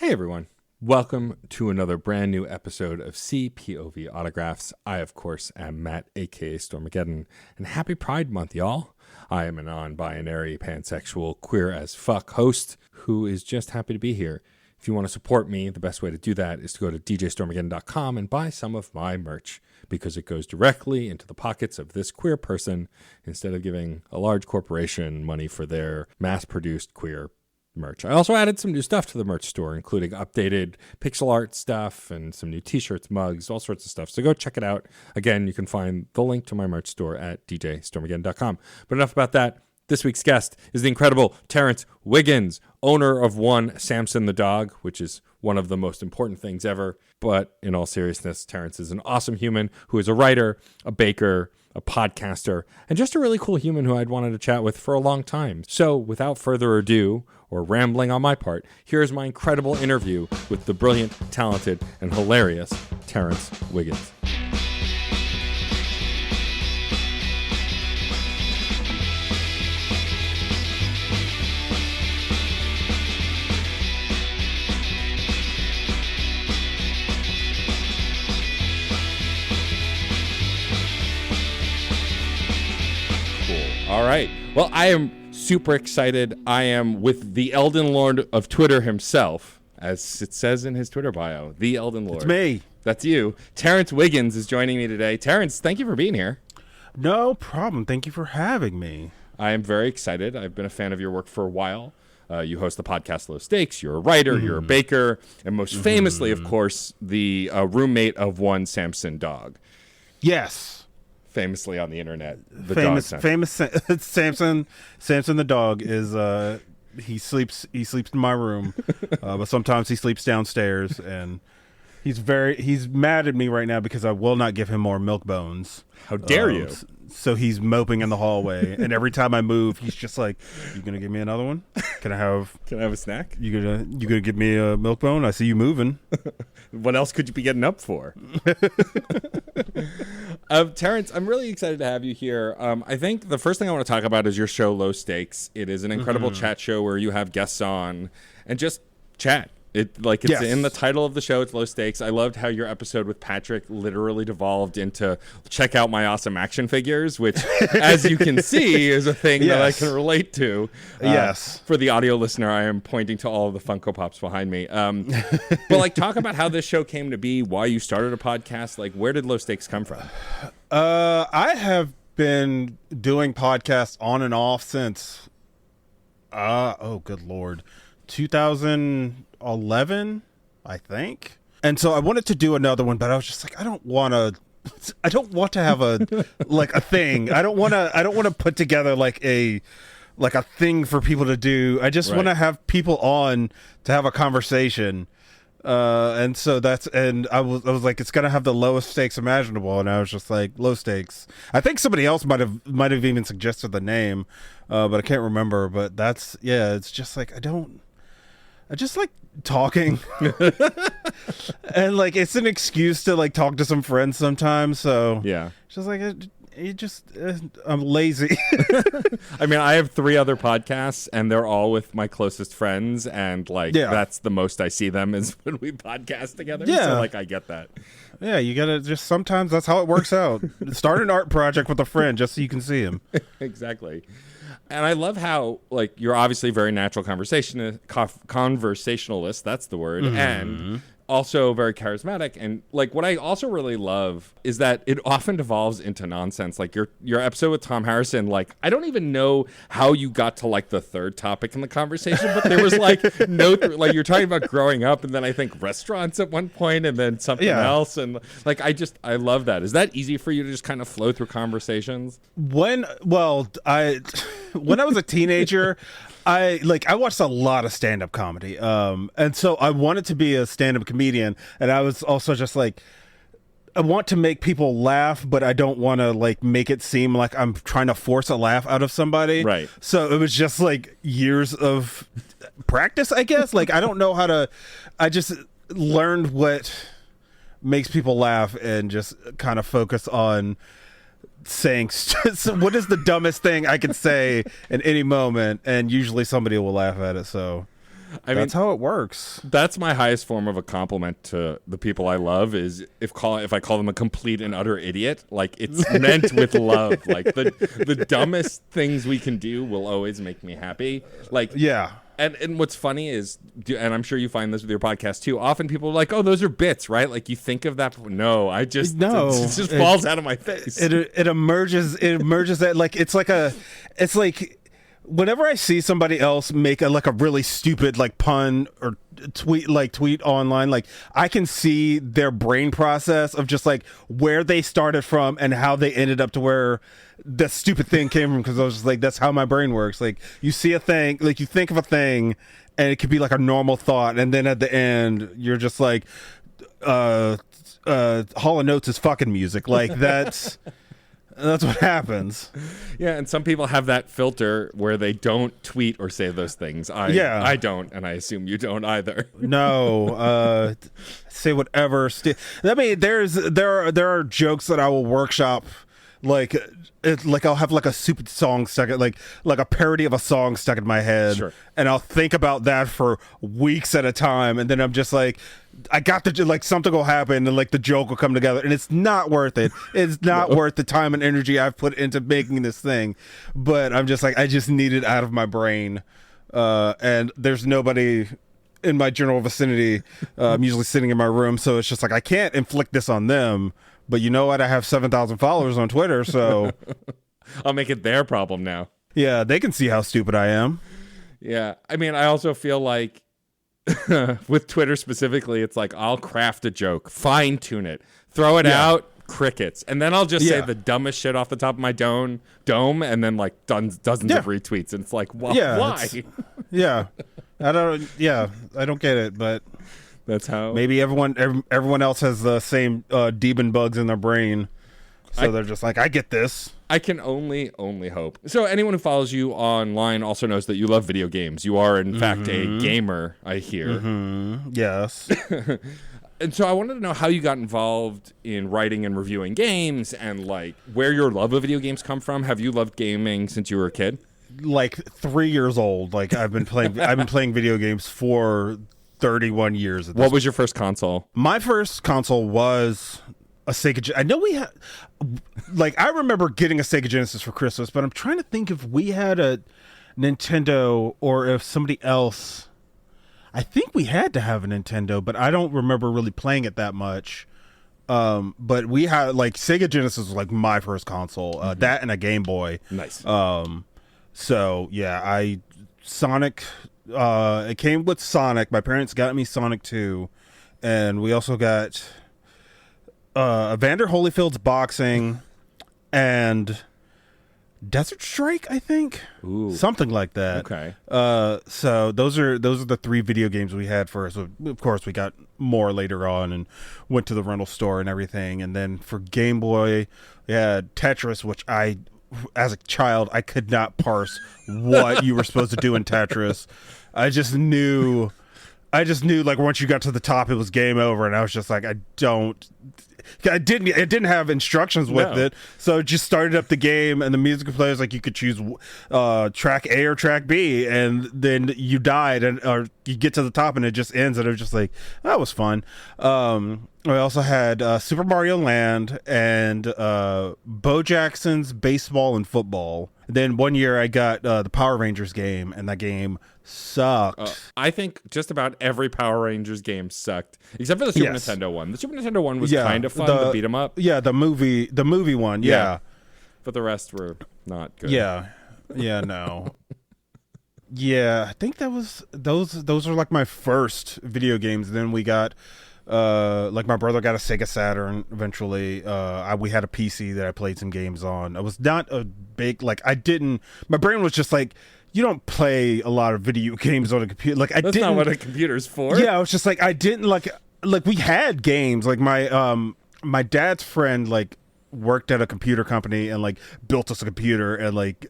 Hey everyone, welcome to another brand new episode of CPOV Autographs. I, of course, am Matt, aka Stormageddon, and happy Pride Month, y'all. I am a non-binary, pansexual, queer as fuck host who is just happy to be here. If you want to support me, the best way to do that is to go to djstormageddon.com and buy some of my merch, because it goes directly into the pockets of this queer person instead of giving a large corporation money for their mass-produced queer merch. I also added some new stuff to the merch store, including updated pixel art stuff and some new t-shirts, mugs, all sorts of stuff. So go check it out. Again, you can find the link to my merch store at djstormageddon.com. But enough about that. This week's guest is the incredible Terence Wiggins, owner of one Samson the dog, which is one of the most important things ever. But in all seriousness, Terence is an awesome human who is a writer, a baker, a podcaster, and just a really cool human who I'd wanted to chat with for a long time. So without further ado, or rambling on my part, here's my incredible interview with the brilliant, talented, and hilarious Terence Wiggins. All right. Well, I am super excited. I am with the Elden Lord of Twitter himself, as it says in his Twitter bio, the Elden Lord. It's me. That's you. Terence Wiggins is joining me today. Terence, thank you for being here. No problem. Thank you for having me. I am very excited. I've been a fan of your work for a while. You host the podcast Low Stakes. You're a writer. You're a baker. And most famously, of course, the roommate of one Samson dog. Yes. Famously on the internet, the famous Samson the dog is he sleeps in my room, but sometimes he sleeps downstairs, and he's mad at me right now because I will not give him more milk bones. How dare you? So he's moping in the hallway, and every time I move, he's just like, "You gonna give me another one? Can I have a snack? You gonna give me a milk bone? I see you moving." What else could you be getting up for? Terence, I'm really excited to have you here. I think the first thing I want to talk about is your show, Low Stakes. It is an incredible chat show where you have guests on and just chat. It's yes. In the title of the show, it's Low Stakes. I loved how your episode with Patrick literally devolved into check out my awesome action figures, which, as you can see, is a thing that I can relate to. Yes. For the audio listener, I am pointing to all of the Funko Pops behind me. But talk about how this show came to be, why you started a podcast. Where did Low Stakes come from? I have been doing podcasts on and off since, good Lord, 2011, I think. And so I wanted to do another one, but I was just like, I don't want to have a a thing. I don't want to put together a thing for people to do. I just want to have people on to have a conversation. And so I was like, it's gonna have the lowest stakes imaginable, and I was just like, Low Stakes. I think somebody else might have even suggested the name, but I can't remember. But it's just like I just like talking, and it's an excuse to talk to some friends sometimes. So yeah, just I'm lazy. I mean, I have 3 other podcasts, and they're all with my closest friends, and that's the most I see them is when we podcast together. Yeah. So I get that. Yeah, you gotta just sometimes that's how it works out. Start an art project with a friend just so you can see him. Exactly. And I love how you're obviously a very natural conversationalist. That's the word. And also very charismatic. And what I also really love is that it often devolves into nonsense. Your episode with Tom Harrison, I don't even know how you got to the third topic in the conversation, but there was you're talking about growing up, and then I think restaurants at one point, and then something else. And I love that. Is that easy for you to just kind of flow through conversations? When I was a teenager, I watched a lot of stand-up comedy, and so I wanted to be a stand-up comedian, and I was also just I want to make people laugh, but I don't want to make it seem like I'm trying to force a laugh out of somebody. Right. So it was just years of practice, I guess. I don't know how to. I just learned what makes people laugh and just kind of focus on saying what is the dumbest thing I can say in any moment, and usually somebody will laugh at it. So That's how it works. That's my highest form of a compliment to the people I love is if I call them a complete and utter idiot, like it's meant with love. Like the dumbest things we can do will always make me happy. Like, yeah. And what's funny is, and I'm sure you find this with your podcast too, often people are like, oh, those are bits, right? Like you think of that. No, it just falls out of my face. It emerges that like, it's like whenever I see somebody else make a really stupid like pun or tweet online, like I can see their brain process of just like where they started from and how they ended up to where the stupid thing came from. Because I was just like, that's how my brain works. Like you see a thing, like you think of a thing and it could be like a normal thought, and then at the end you're just like Hall & Oates is fucking music. Like that's what happens. Yeah, and some people have that filter where they don't tweet or say those things. I don't, and I assume you don't either. No, say whatever. I mean, there are jokes that I will workshop, like I'll have like a stupid song stuck, like a parody of a song stuck in my head, sure. And I'll think about that for weeks at a time, and then I'm just like, I got to like something will happen and like the joke will come together, and it's not worth it. It's not worth the time and energy I've put into making this thing. But I'm just like, I just need it out of my brain. And there's nobody in my general vicinity. I'm usually sitting in my room, so it's just like I can't inflict this on them. But you know what? I have 7,000 followers on Twitter, so I'll make it their problem now. Yeah, they can see how stupid I am. Yeah, I mean, I also feel like with Twitter specifically, it's like I'll craft a joke, fine tune it, throw it out, crickets, and then I'll just say the dumbest shit off the top of my dome, and then like dozens of retweets, and it's like, why? I don't get it, but that's how maybe everyone else has the same demon bugs in their brain, so they're just like, I get this. I can only hope. So anyone who follows you online also knows that you love video games. You are, in fact, a gamer, I hear. Mm-hmm. Yes. And so I wanted to know how you got involved in writing and reviewing games, and like where your love of video games come from. Have you loved gaming since you were a kid? Like 3 years old. Like I've been playing video games for 31 years. What was your first console? My first console was a Sega. I know we had, like, I remember getting a Sega Genesis for Christmas, but I'm trying to think if we had a Nintendo or if somebody else. I think we had to have a Nintendo, but I don't remember really playing it that much. But we had, like, Sega Genesis was like my first console. That and a Game Boy. Nice. So yeah, Sonic. It came with Sonic. My parents got me Sonic 2, and we also got Evander Holyfield's boxing and Desert Strike, I think. Ooh. Something like that. Okay. So those are the 3 video games we had first. So of course we got more later on and went to the rental store and everything. And then for Game Boy, we had Tetris, which as a child, I could not parse what you were supposed to do in Tetris. I just knew like once you got to the top, it was game over, and I was just like, I didn't have instructions with it, so it just started up the game, and the music players, like, you could choose track A or track B, and then you died, or you get to the top and it just ends, and it was just like, that was fun. I also had Super Mario Land and Bo Jackson's Baseball and Football. Then one year I got the Power Rangers game, and that game sucked. I think just about every Power Rangers game sucked, except for the Super Nintendo one. The Super Nintendo one was kind of fun to beat 'em up. Yeah, the movie one. Yeah, but the rest were not good. Yeah, no. Yeah, I think that was those were like my first video games. Then we got like my brother got a Sega Saturn eventually. We had a PC that I played some games on. I was not a big, like, my brain was just like, you don't play a lot of video games on a computer. Like, That's not what a computer's for. Yeah, I was just like, I didn't like we had games. Like my dad's friend like worked at a computer company and like built us a computer, and like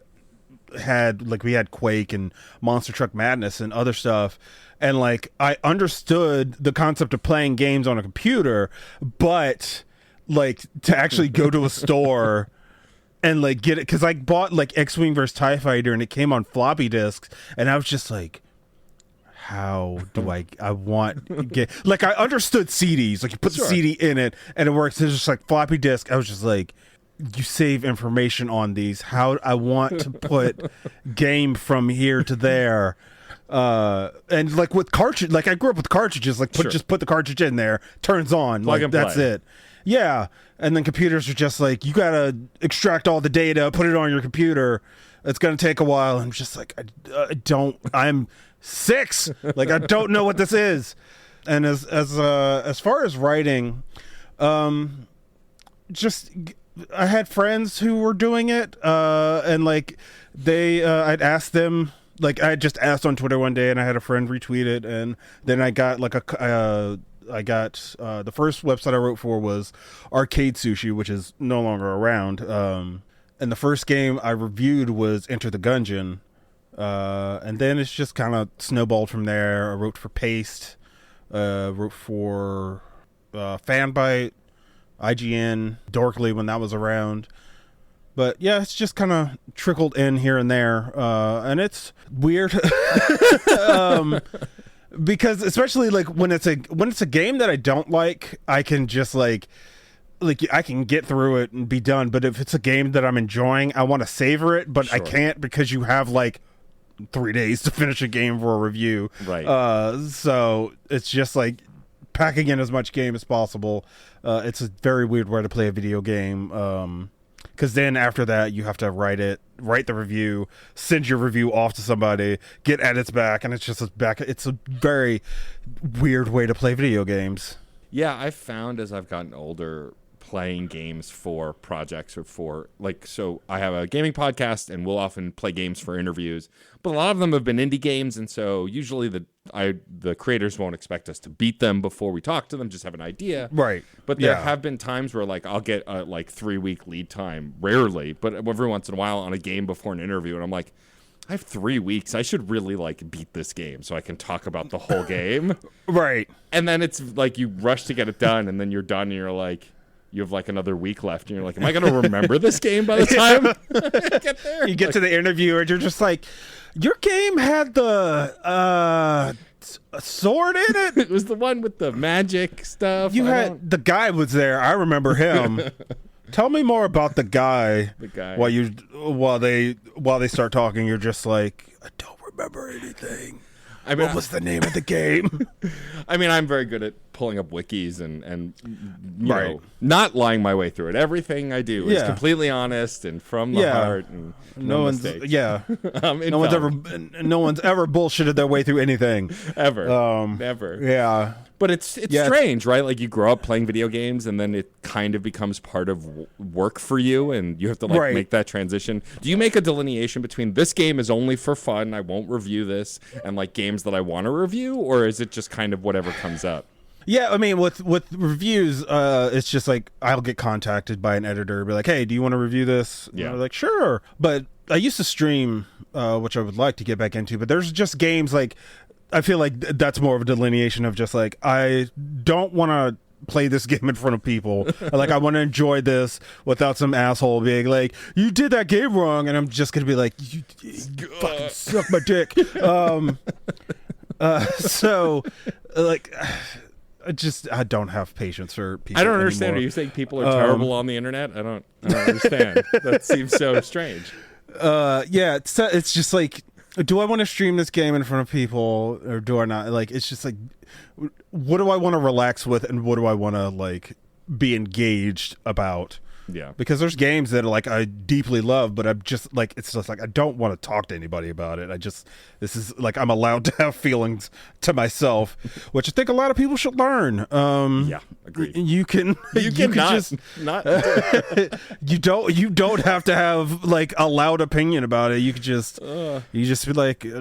we had Quake and Monster Truck Madness and other stuff. And like I understood the concept of playing games on a computer, but like to actually go to a store and like get it, because I bought like X-Wing vs. TIE Fighter and it came on floppy disks, and I was just like, how do I want get like I understood CDs, like you put the CD in it and it works. It's just like floppy disk. I was just like, you save information on these. How I want to put game from here to there. And like with cartridge, like I grew up with cartridges, like just put the cartridge in there, turns on, Plug like that's it. Yeah. And then computers are just like, you gotta extract all the data, put it on your computer. It's gonna take a while. I'm just like, I'm 6. Like I don't know what this is. And as far as writing, just I had friends who were doing it, and like I'd asked them. Like I just asked on Twitter one day, and I had a friend retweet it, and then I got like the first website I wrote for was Arcade Sushi, which is no longer around. And the first game I reviewed was Enter the Gungeon, and then it's just kind of snowballed from there. I wrote for Paste, wrote for Fanbyte, IGN, Dorkly when that was around. But yeah, it's just kind of trickled in here and there, and it's weird because especially like when it's a game that I don't like, I can just like I can get through it and be done. But if it's a game that I'm enjoying, I want to savor it, but I can't because you have like 3 days to finish a game for a review. Right. So it's just like packing in as much game as possible. It's a very weird way to play a video game. Because then after that, you have to write the review, send your review off to somebody, get edits back, and it's just it's a very weird way to play video games. Yeah, I've found as I've gotten older, playing games for projects or for so I have a gaming podcast and we'll often play games for interviews, but a lot of them have been indie games, and so usually the creators won't expect us to beat them before we talk to them, just have an idea. Right. But there have been times where I'll get a 3-week lead time, rarely, but every once in a while on a game before an interview, and I'm like, I have 3 weeks. I should really beat this game so I can talk about the whole game. Right. And then it's like you rush to get it done, and then you're done, and you're like, you have another week left, and you're like, am I going to remember this game by the time I get there? You get to the interview, and you're just like, your game had the sword in it? It was the one with the magic stuff. The guy was there. I remember him. Tell me more about the guy. The guy. While they start talking, you're just like, I don't remember anything. What was the name of the game? I mean, I'm very good at pulling up wikis and you know, not lying my way through it. Everything I do is completely honest and from the heart. And no one's mistakes. No one's ever bullshitted their way through anything ever. Never. Yeah. But it's strange, right? Like you grow up playing video games, and then it kind of becomes part of work for you, and you have to make that transition. Do you make a delineation between this game is only for fun, I won't review this, and games that I want to review, or is it just kind of whatever comes up? Yeah, I mean, with reviews, it's just I'll get contacted by an editor, be like, hey, do you want to review this? Yeah. And I'm like, sure. But I used to stream, which I would like to get back into, but there's just games I feel like that's more of a delineation of just I don't want to play this game in front of people. I want to enjoy this without some asshole being like, you did that game wrong, and I'm just gonna be like, you fucking suck my dick. I don't have patience for people. I don't understand. Anymore. Are you saying people are terrible on the internet? I don't understand. That seems so strange. Yeah, it's just do I want to stream this game in front of people or do I not? It's just what do I want to relax with and what do I want to be engaged about? Yeah. Because there's games that I deeply love, but I'm just it's just I don't want to talk to anybody about it. This is I'm allowed to have feelings to myself, which I think a lot of people should learn. Yeah, agreed. You can not you don't have to have a loud opinion about it. You could just be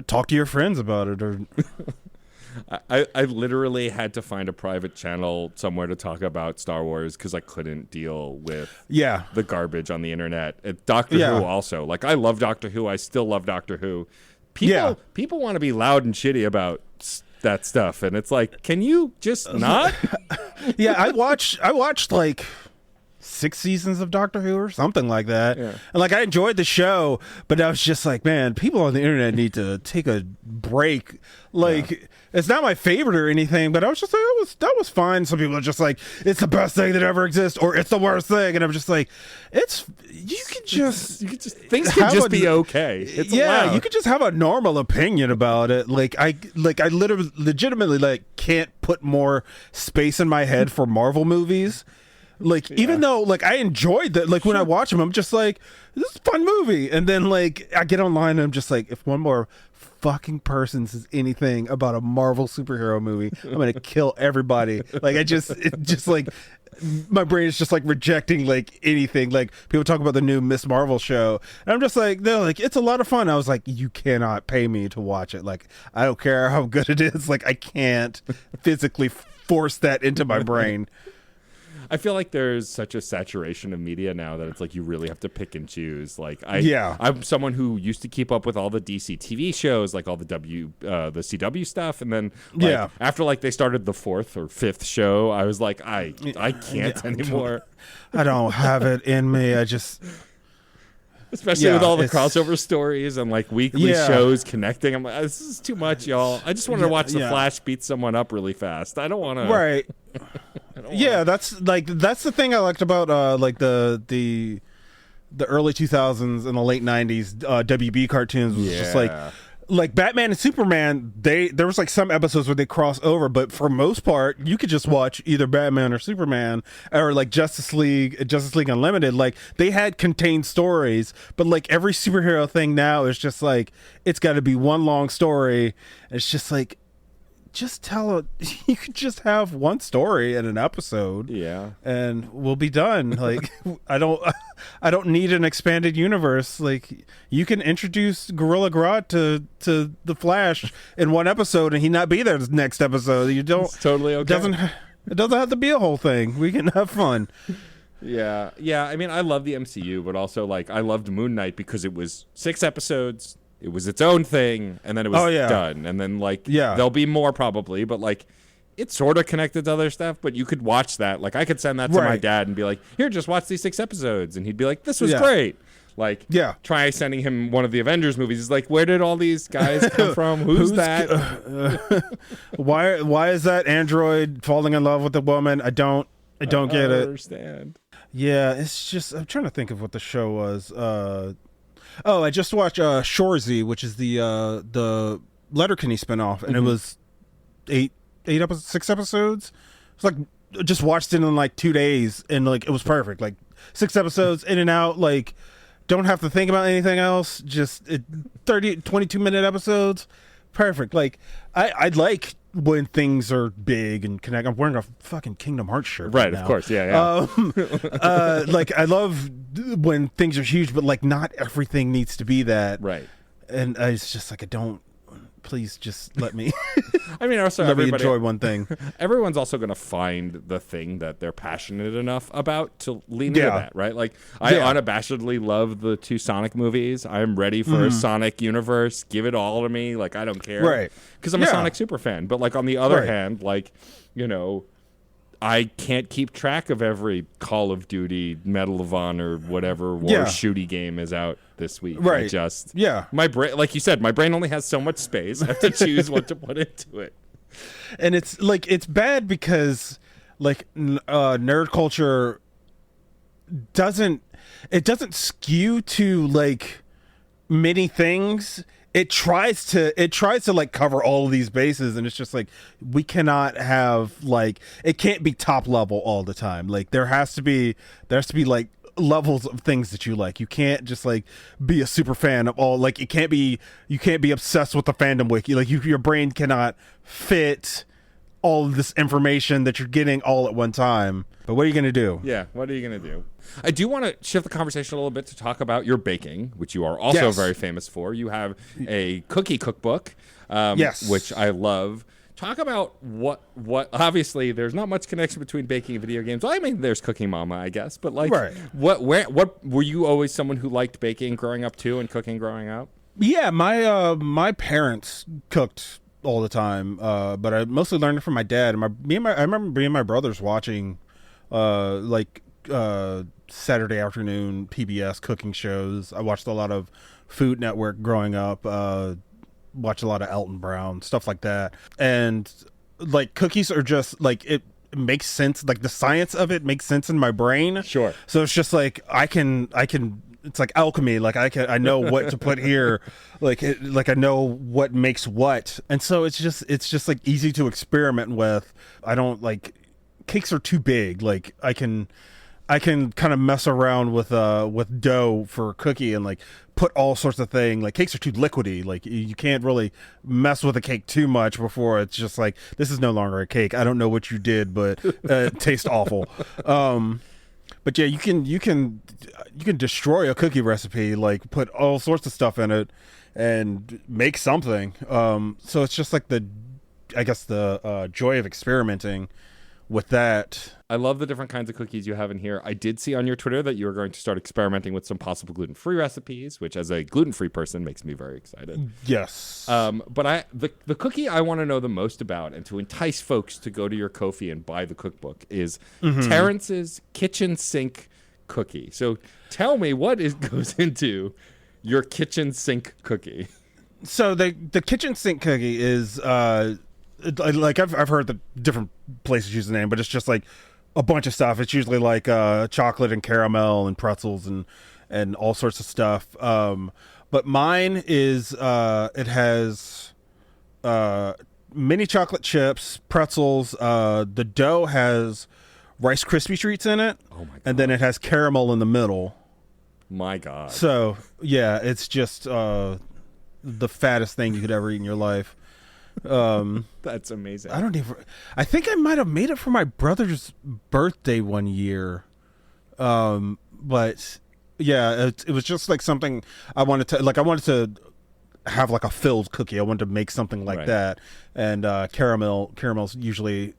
talk to your friends about it or I literally had to find a private channel somewhere to talk about Star Wars because I couldn't deal with the garbage on the internet. Doctor Who also. I love Doctor Who. I still love Doctor Who. People want to be loud and shitty about that stuff, and it's can you just not? Yeah, I watched 6 seasons of Doctor Who or something like that. Yeah. And like I enjoyed the show, but I was just like, man, people on the internet need to take a break. Like it's not my favorite or anything, but I was just like, that was fine. Some people are just like, it's the best thing that ever exists, or it's the worst thing, and I'm just like, you could just things can just be okay. It's allowed. you could just have a normal opinion about it. I literally legitimately like can't put more space in my head for Marvel movies. Like even though like I enjoyed that, like when I watch them, I'm just like, this is a fun movie, and then like I get online and I'm just like, if one more fucking person says anything about a Marvel superhero movie, I'm gonna kill everybody. Like it just like my brain is just like rejecting like anything. Like people talk about the new Miss Marvel show, and I'm just like, no, like it's a lot of fun. I was like, you cannot pay me to watch it. Like I don't care how good it is. Like I can't physically force that into my brain. I feel like there's such a saturation of media now that it's like you really have to pick and choose. Like I'm someone who used to keep up with all the DC TV shows, like all the the CW stuff, and then after like they started the 4th or 5th show, I was like, I can't anymore. I don't have it in me. I just especially with all the crossover stories and like weekly shows connecting. I'm like, this is too much, y'all. I just wanted to watch the Flash beat someone up really fast. I don't want to. Right. That's the thing I liked about like the early 2000s and the late 90s WB cartoons was just like Batman and Superman. There was like some episodes where they cross over, but for most part you could just watch either Batman or Superman, or like Justice League Unlimited. Like they had contained stories, but like every superhero thing now is just like it's got to be one long story. It's just like, you could just have one story in an episode, and we'll be done. Like I don't need an expanded universe. Like you can introduce Gorilla Grodd to the Flash in one episode, and he not be there the next episode. You don't. It's totally okay. It doesn't have to be a whole thing. We can have fun. Yeah. I mean, I love the MCU, but also like I loved Moon Knight because it was 6 episodes. It was its own thing, and then it was done. And then, like, there'll be more probably, but, like, it's sort of connected to other stuff, but you could watch that. Like, I could send that to my dad and be like, here, just watch these 6 episodes. And he'd be like, this was great. Like, try sending him one of the Avengers movies. He's like, where did all these guys come from? Who's that? Why is that android falling in love with a woman? I don't get it. I don't understand. Yeah, it's just, I'm trying to think of what the show was. I just watched Shorzy, which is the Letterkenny spinoff, and it was 6 episodes. It's like just watched it in like 2 days, and like it was perfect. Like 6 episodes in and out, like don't have to think about anything else. Just 22-minute episodes, perfect. Like I like when things are big and connect. I'm wearing a fucking Kingdom Hearts shirt right now. Of course, yeah. Like I love when things are huge, but like not everything needs to be that. Right. And it's just like, please just let me. I mean, also let me enjoy one thing. Everyone's also going to find the thing that they're passionate enough about to lean into that, right? Like, I unabashedly love the 2 Sonic movies. I'm ready for a Sonic universe. Give it all to me. Like, I don't care. Right. Because I'm a Sonic super fan. But, like, on the other hand, like, you know, I can't keep track of every Call of Duty, Medal of Honor, whatever war shooty game is out this week. Right. My brain, like you said, my brain only has so much space. I have to choose what to put into it. And it's like, it's bad because like nerd culture doesn't skew to like many things. It tries to like cover all of these bases, and it's just like, we cannot have like, it can't be top level all the time. Like there has to be like levels of things that you like. You can't just like be a super fan of all, like you can't be obsessed with the fandom wiki. Like your brain cannot fit all of this information that you're getting all at one time. But what are you going to do? Yeah, what are you going to do? I do want to shift the conversation a little bit to talk about your baking, which you are also very famous for. You have a cookie cookbook, which I love. Talk about what obviously there's not much connection between baking and video games. Well, I mean, there's Cooking Mama, I guess, but like, what were you always someone who liked baking growing up too, and cooking growing up? Yeah, my parents cooked all the time, but I mostly learned it from my dad. And I remember me and my brothers watching like Saturday afternoon PBS cooking shows. I watched a lot of Food Network growing up. Watched a lot of Elton Brown, stuff like that. And like cookies are just like it makes sense. Like the science of it makes sense in my brain. Sure. So it's just like I can. It's like alchemy. Like I know what to put here. Like I know what makes what. And so it's just like easy to experiment with. I don't like cakes are too big. Like I can kind of mess around with dough for a cookie and like put all sorts of things. Like cakes are too liquidy. Like you can't really mess with a cake too much before it's just like, this is no longer a cake. I don't know what you did, but it tastes awful. But yeah, you can destroy a cookie recipe, like put all sorts of stuff in it and make something. So it's just like the joy of experimenting with that. I love the different kinds of cookies you have in here. I did see on your Twitter that you were going to start experimenting with some possible gluten-free recipes, which as a gluten-free person makes me very excited. Yes. But the cookie I want to know the most about, and to entice folks to go to your Ko-fi and buy the cookbook, is Terrence's kitchen sink cookie. So tell me goes into your kitchen sink cookie. So the kitchen sink cookie is like I've heard the different places use the name, but it's just like a bunch of stuff. It's usually like chocolate and caramel and pretzels and all sorts of stuff. But mine is it has mini chocolate chips, pretzels. The dough has Rice Krispie treats in it. Oh my God. And then it has caramel in the middle. My God. So yeah, it's just the fattest thing you could ever eat in your life. That's amazing. I think I might have made it for my brother's birthday one year. But yeah, it was just like something I wanted to have like a filled cookie. I wanted to make something like that. And caramel's usually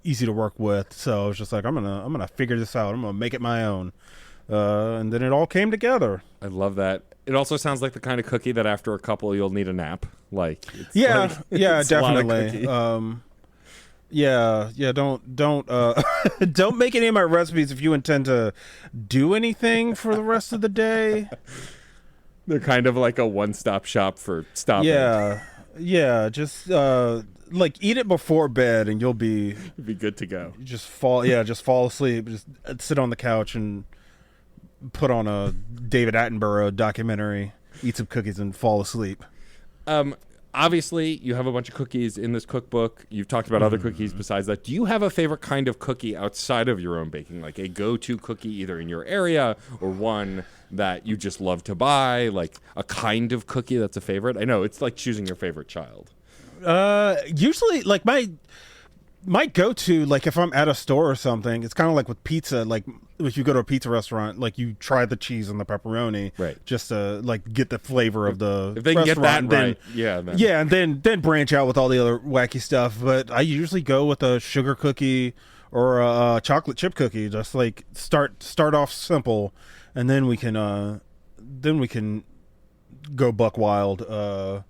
easy to work with. So I was just like, I'm going to figure this out. I'm going to make it my own. And then it all came together. I love that. It also sounds like the kind of cookie that after a couple you'll need a nap. Like it's it's definitely. Don't don't make any of my recipes if you intend to do anything for the rest of the day. They're kind of like a one-stop shop for stopping. Yeah, just like eat it before bed and you'll be good to go. Just fall asleep, just sit on the couch and put on a David Attenborough documentary, eat some cookies and fall asleep. Obviously, you have a bunch of cookies in this cookbook. You've talked about other cookies besides that. Do you have a favorite kind of cookie outside of your own baking? Like a go-to cookie either in your area or one that you just love to buy? Like a kind of cookie that's a favorite? I know, it's like choosing your favorite child. Usually, like my go-to, like if I'm at a store or something, it's kind of like with pizza. Like if you go to a pizza restaurant, like you try the cheese and the pepperoni, right? Just to like get the flavor of the if they can get that then, right, and then branch out with all the other wacky stuff. But I usually go with a sugar cookie or a chocolate chip cookie. Just like start off simple, and then we can go buck wild.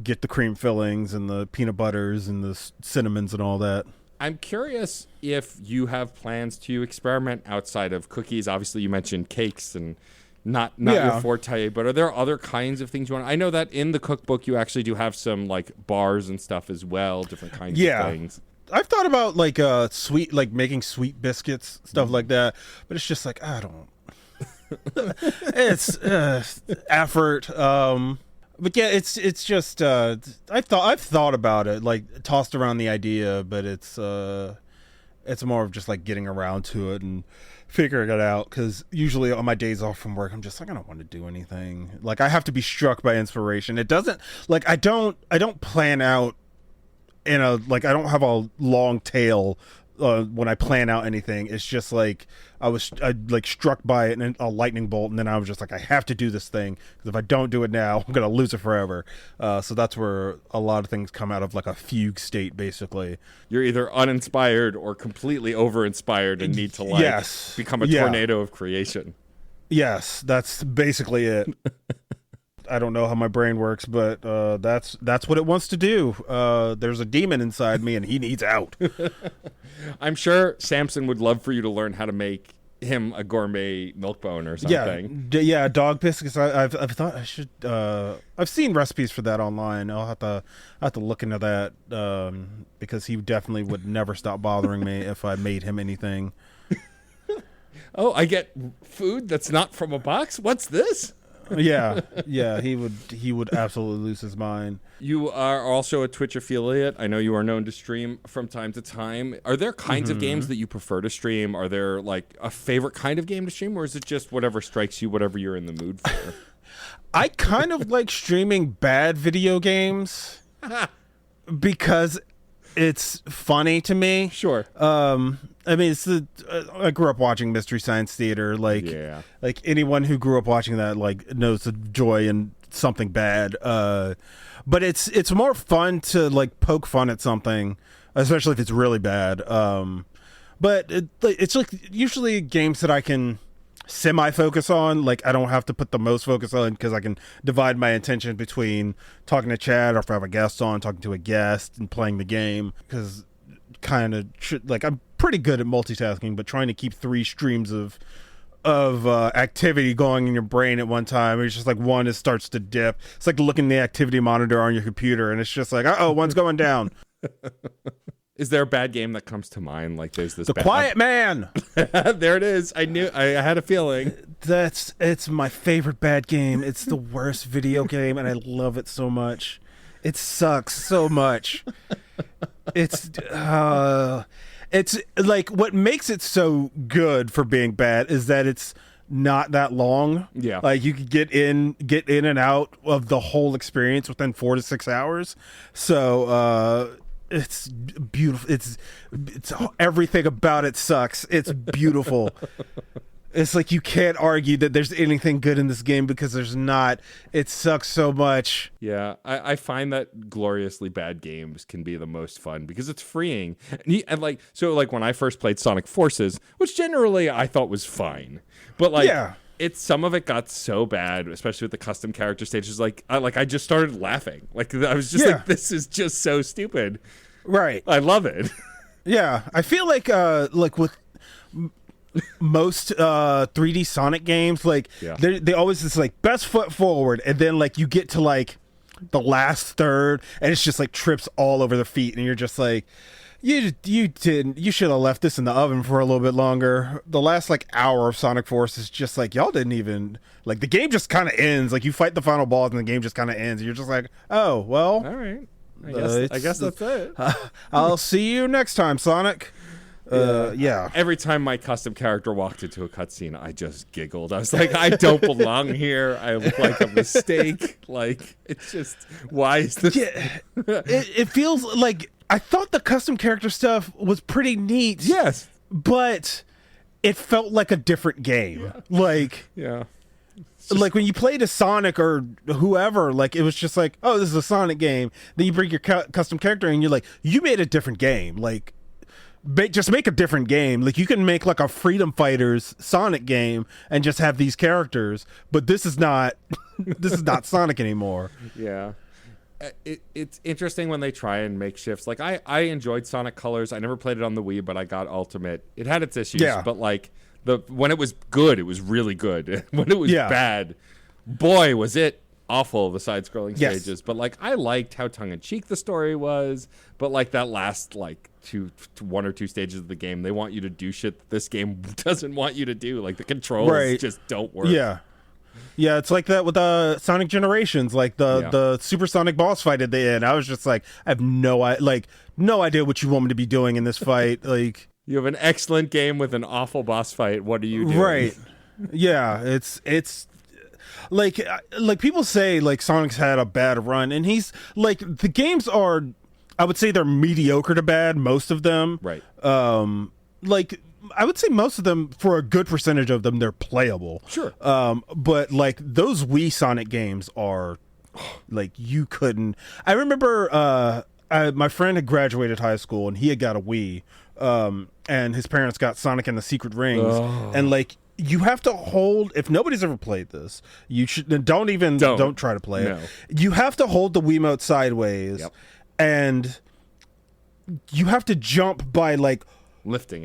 Get the cream fillings and the peanut butters and the cinnamons and all that. I'm curious if you have plans to experiment outside of cookies. Obviously, you mentioned cakes and not your forte, but are there other kinds of things you want? I know that in the cookbook you actually do have some like bars and stuff as well, different kinds of things. I've thought about like sweet, like making sweet biscuits, stuff like that, but it's just like I don't. It's effort. But yeah, it's just I've thought about it, like tossed around the idea, but it's more of just like getting around to it and figuring it out. Because usually on my days off from work, I'm just like I don't want to do anything. Like I have to be struck by inspiration. It doesn't like I don't plan out in a like I don't have a long tail when I plan out anything. It's just like I like struck by it and a lightning bolt, and then I was just like I have to do this thing because if I don't do it now, I'm gonna lose it forever. So that's where a lot of things come out of, like a fugue state. Basically, you're either uninspired or completely over-inspired and need to like become a tornado of creation. Yes, that's basically it. don't know how my brain works, but that's what it wants to do. There's a demon inside me, and he needs out. I'm sure Samson would love for you to learn how to make him a gourmet milk bone or something. Yeah, dog biscuits. I've thought I should. I've seen recipes for that online. I'll have to look into that because he definitely would never stop bothering me if I made him anything. Oh, I get food that's not from a box? What's this? Yeah, he would absolutely lose his mind. You are also a Twitch affiliate. I know you are known to stream from time to time. Are there kinds of games that you prefer to stream? Are there like a favorite kind of game to stream, or is it just whatever strikes you, whatever you're in the mood for? I kind of like streaming bad video games because it's funny to me. Sure. I mean, I grew up watching Mystery Science Theater. Like anyone who grew up watching that like knows the joy in something bad. But it's more fun to like poke fun at something, especially if it's really bad. But it's like usually games that I can semi-focus on. Like I don't have to put the most focus on because I can divide my attention between talking to Chad, or if I have a guest on, talking to a guest and playing the game. Because kind of like I'm pretty good at multitasking, but trying to keep 3 streams of activity going in your brain at one time, it's just like one starts to dip. It's like looking at the activity monitor on your computer, and it's just like, one's going down. Is there a bad game that comes to mind? Like there's this The Quiet Man. There it is. I knew. I had a feeling. It's my favorite bad game. It's the worst video game, and I love it so much. It sucks so much. It's like what makes it so good for being bad is that it's not that long. Yeah. Like you could get in and out of the whole experience within 4 to 6 hours. So it's beautiful. It's everything about it sucks. It's beautiful. It's like you can't argue that there's anything good in this game because there's not. It sucks so much. Yeah, I find that gloriously bad games can be the most fun because it's freeing. And like when I first played Sonic Forces, which generally I thought was fine, but like some of it got so bad, especially with the custom character stages. I just started laughing. Like I was just like, this is just so stupid. Right. I love it. Yeah, I feel like with most 3D Sonic games, like they always just like best foot forward, and then like you get to like the last third and it's just like trips all over the feet, and you're just like, you should have left this in the oven for a little bit longer. The last like hour of Sonic Force is just like, y'all didn't even like, the game just kind of ends. Like you fight the final boss and the game just kind of ends, and you're just like, oh well, all right, I guess that's it. I'll see you next time, Sonic. Yeah. Every time my custom character walked into a cutscene, I just giggled. I was like, I don't belong here. I look like a mistake. Like, it's just, why is this? Yeah. It feels like, I thought the custom character stuff was pretty neat. Yes. But it felt like a different game. Like, like when you played a Sonic or whoever, like it was just like, oh, this is a Sonic game. Then you bring your custom character and you're like, you made a different game. Like, just make a different game. Like you can make like a Freedom Fighters Sonic game and just have these characters, but this is not Sonic anymore. Yeah. It's interesting when they try and make shifts. Like I enjoyed Sonic Colors. I never played it on the Wii, but I got Ultimate. It had its issues, but like when it was good, it was really good. When it was bad, boy, was it awful, the side-scrolling stages. But like I liked how tongue-in-cheek the story was, but like that last like 1 or 2 stages of the game, they want you to do shit that this game doesn't want you to do. Like the controls just don't work. Yeah, it's like that with Sonic Generations, like the Supersonic boss fight at the end. I was just like, I have no idea what you want me to be doing in this fight. Like, you have an excellent game with an awful boss fight. What are you doing? Right. Yeah, it's like people say like Sonic's had a bad run, and he's like, the games are, I would say they're mediocre to bad, most of them. Right. Like I would say most of them, for a good percentage of them, they're playable. Sure. But like those Wii Sonic games are like, you couldn't. I remember my friend had graduated high school and he had got a Wii, and his parents got Sonic and the Secret Rings, and like you have to hold. If nobody's ever played this, you should don't try to play it. You have to hold the Wiimote sideways, and you have to jump by like lifting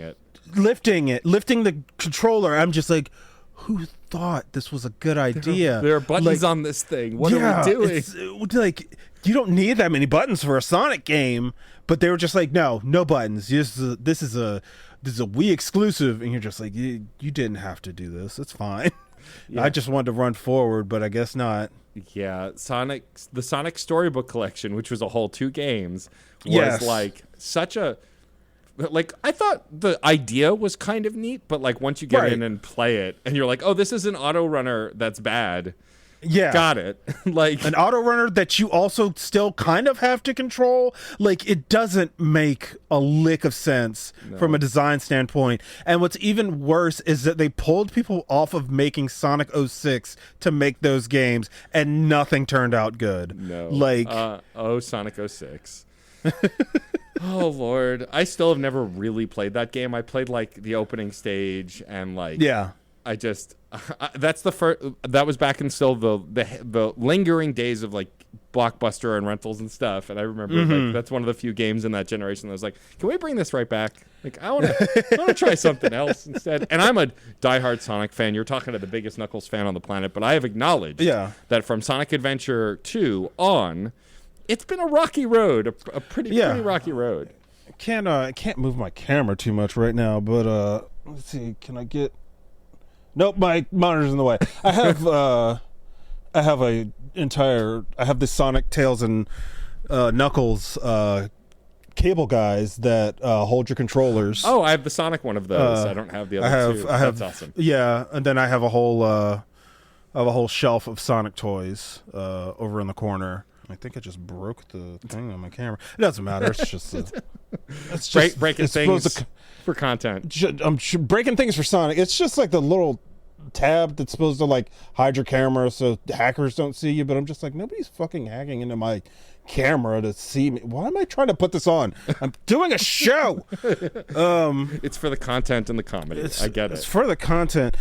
the controller. I'm just like, who thought this was a good idea? There are buttons on this thing. What are we doing? It's like, you don't need that many buttons for a Sonic game, but they were just like, no buttons. This is a Wii exclusive, and you're just like, you didn't have to do this. It's fine. Yeah. I just wanted to run forward, but I guess not. Yeah, the Sonic Storybook collection, which was a whole 2 games, was like such a. Like, I thought the idea was kind of neat, but like once you get in and play it, and you're like, oh, this is an auto runner that's bad. Yeah, got it. Like an auto runner that you also still kind of have to control. Like, it doesn't make a lick of sense from a design standpoint. And what's even worse is that they pulled people off of making Sonic 06 to make those games, and nothing turned out good. No, like Sonic 06. Oh Lord, I still have never really played that game. I played like the opening stage and like I just that's the first. That was back in still the lingering days of like Blockbuster and rentals and stuff. And I remember like, that's one of the few games in that generation that was like, can we bring this right back? Like I want to try something else instead. And I'm a diehard Sonic fan. You're talking to the biggest Knuckles fan on the planet, but I have acknowledged that from Sonic Adventure 2 on, it's been a rocky road, a pretty rocky road. I can't move my camera too much right now, but let's see. Can I get? Nope, my monitor's in the way. I have the Sonic, Tails, and Knuckles cable guys that hold your controllers. Oh, I have the Sonic one of those. I don't have the other two. That's awesome. Yeah, and then I have a whole shelf of Sonic toys over in the corner. I think I just broke the thing on my camera. It doesn't matter. It's just breaking things for content. I'm breaking things for Sonic. It's just like the little tab that's supposed to like hide your camera so hackers don't see you. But I'm just like, nobody's fucking hacking into my camera to see me. Why am I trying to put this on? I'm doing a show. It's for the content and the comedy. I get it. It's for the content.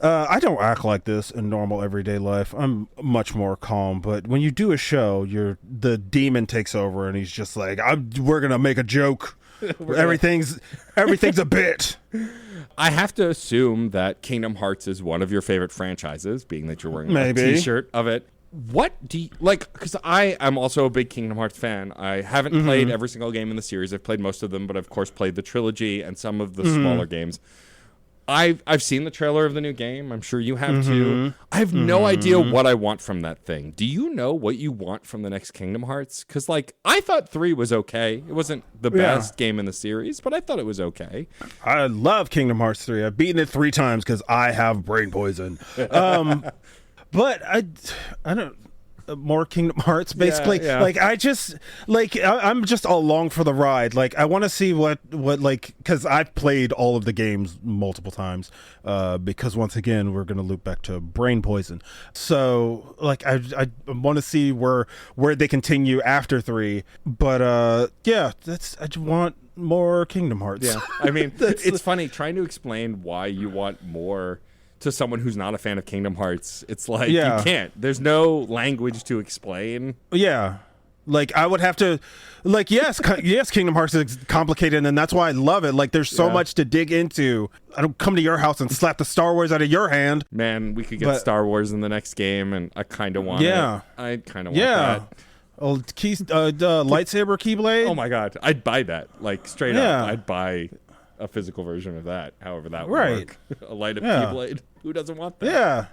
I don't act like this in normal everyday life. I'm much more calm, but when you do a show, the demon takes over and he's just like, we're going to make a joke. Everything's a bit. I have to assume that Kingdom Hearts is one of your favorite franchises, being that you're wearing a t-shirt of it. What do you like? Because I am also a big Kingdom Hearts fan. I haven't played every single game in the series. I've played most of them, but I've, of course, played the trilogy and some of the smaller games. I've seen the trailer of the new game. I'm sure you have too. I have no idea what I want from that thing. Do you know what you want from the next Kingdom Hearts? Because, like, I thought 3 was okay. It wasn't the best game in the series, but I thought it was okay. I love Kingdom Hearts 3. I've beaten it 3 times because I have brain poison. But I don't... more Kingdom Hearts, basically. Like I'm just along for the ride. Like I want to see what like, because I've played all of the games multiple times. Because once again, we're gonna loop back to brain poison. So like I want to see where they continue after 3. But I just want more Kingdom Hearts. Yeah, I mean it's funny trying to explain why you want more to someone who's not a fan of Kingdom Hearts. It's like you can't. There's no language to explain. Yeah. Like I would have to like yes, Kingdom Hearts is complicated and that's why I love it. Like there's so much to dig into. I don't come to your house and slap the Star Wars out of your hand. Man, we could get Star Wars in the next game and I kind of want it. I kind of want that. Oh, lightsaber Keyblade. Oh my god, I'd buy that. Like straight up, I'd buy a physical version of that. However that would work. A light up Keyblade. Who doesn't want that? Yeah.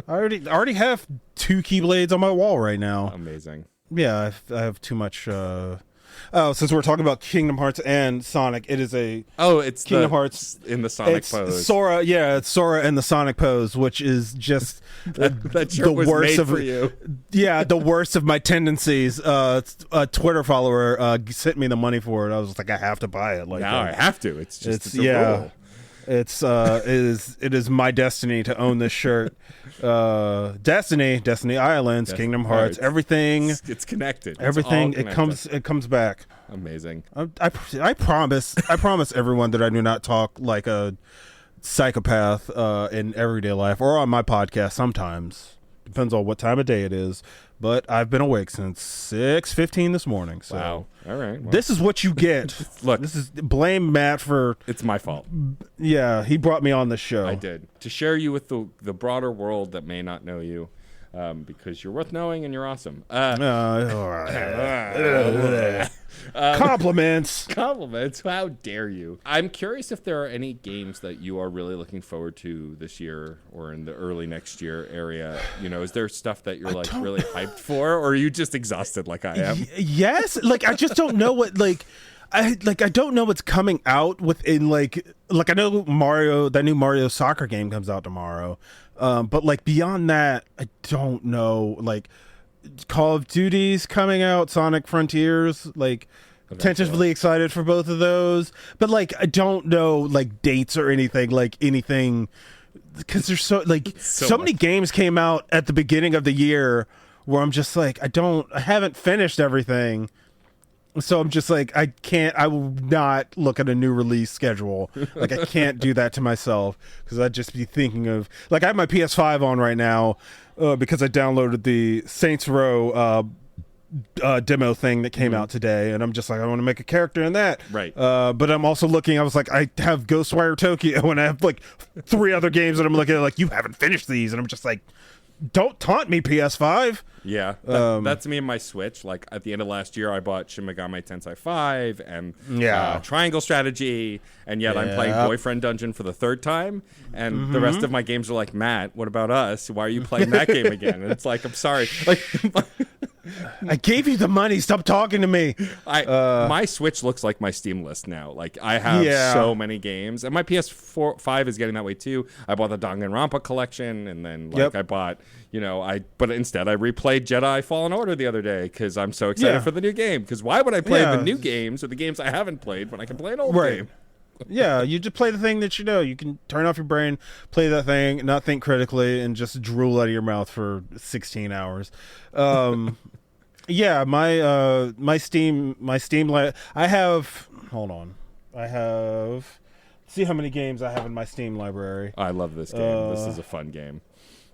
I already have 2 Keyblades on my wall right now. Amazing. Yeah, I have too much. Since we're talking about Kingdom Hearts and Sonic, it is it's Kingdom Hearts in the Sonic pose. Sora, it's Sora in the Sonic pose, which is just that shirt was worst made of for you. Yeah, the worst of my tendencies. A Twitter follower sent me the money for it. I was like, I have to buy it. Like now I have to. It's a rule. It is my destiny to own this shirt. Destiny Islands, Kingdom Hearts, everything. It's connected. Everything. It comes back. Amazing. I promise everyone that I do not talk like a psychopath in everyday life or on my podcast sometimes. Depends on what time of day it is. But I've been awake since 6:15 this morning. So Wow. All right. Well, this is what you get. Look, this is blame Matt for. it's my fault. Yeah, he brought me on the show. I did. To share you with the broader world that may not know you, because you're worth knowing and you're awesome. All right. Compliments. Compliments. How dare you? I'm curious if there are any games that you are really looking forward to this year or in the early next year area. You know, is there stuff that you're like really hyped for, or are you just exhausted like I am? Yes. Like, I just don't know what, I don't know what's coming out within like I know that new Mario soccer game comes out tomorrow. But like beyond that, I don't know. Like Call of Duty's coming out, Sonic Frontiers, like tentatively excited for both of those. But like I don't know like dates or anything because there's so many games came out at the beginning of the year where I'm just like I haven't finished everything. So I'm just like, I will not look at a new release schedule. Like, I can't do that to myself because I'd just be thinking of, like, I have my PS5 on right now because I downloaded the Saints Row demo thing that came out today. And I'm just like, I want to make a character in that. Right. But I'm also looking, I was like, I have Ghostwire Tokyo and I have like 3 other games that I'm looking at, like, you haven't finished these. And I'm just like, don't taunt me, PS5. Yeah, that's me and my Switch. Like at the end of last year, I bought Shin Megami Tensei 5 and Triangle Strategy, and yet I'm playing Boyfriend Dungeon for the 3rd time. And the rest of my games are like, Matt, what about us? Why are you playing that game again? And it's like, I'm sorry. Like, I gave you the money. Stop talking to me. My Switch looks like my Steam list now. Like I have so many games, and my PS5 is getting that way too. I bought the Danganronpa collection, and then I bought, but instead I replayed Jedi Fallen Order the other day because I'm so excited for the new game. Because why would I play the new games or the games I haven't played when I can play an old game? Yeah, you just play the thing that you know. You can turn off your brain, play that thing, not think critically, and just drool out of your mouth for 16 hours. Yeah, my Steam I have. Hold on, see how many games I have in my Steam library. I love this game. This is a fun game.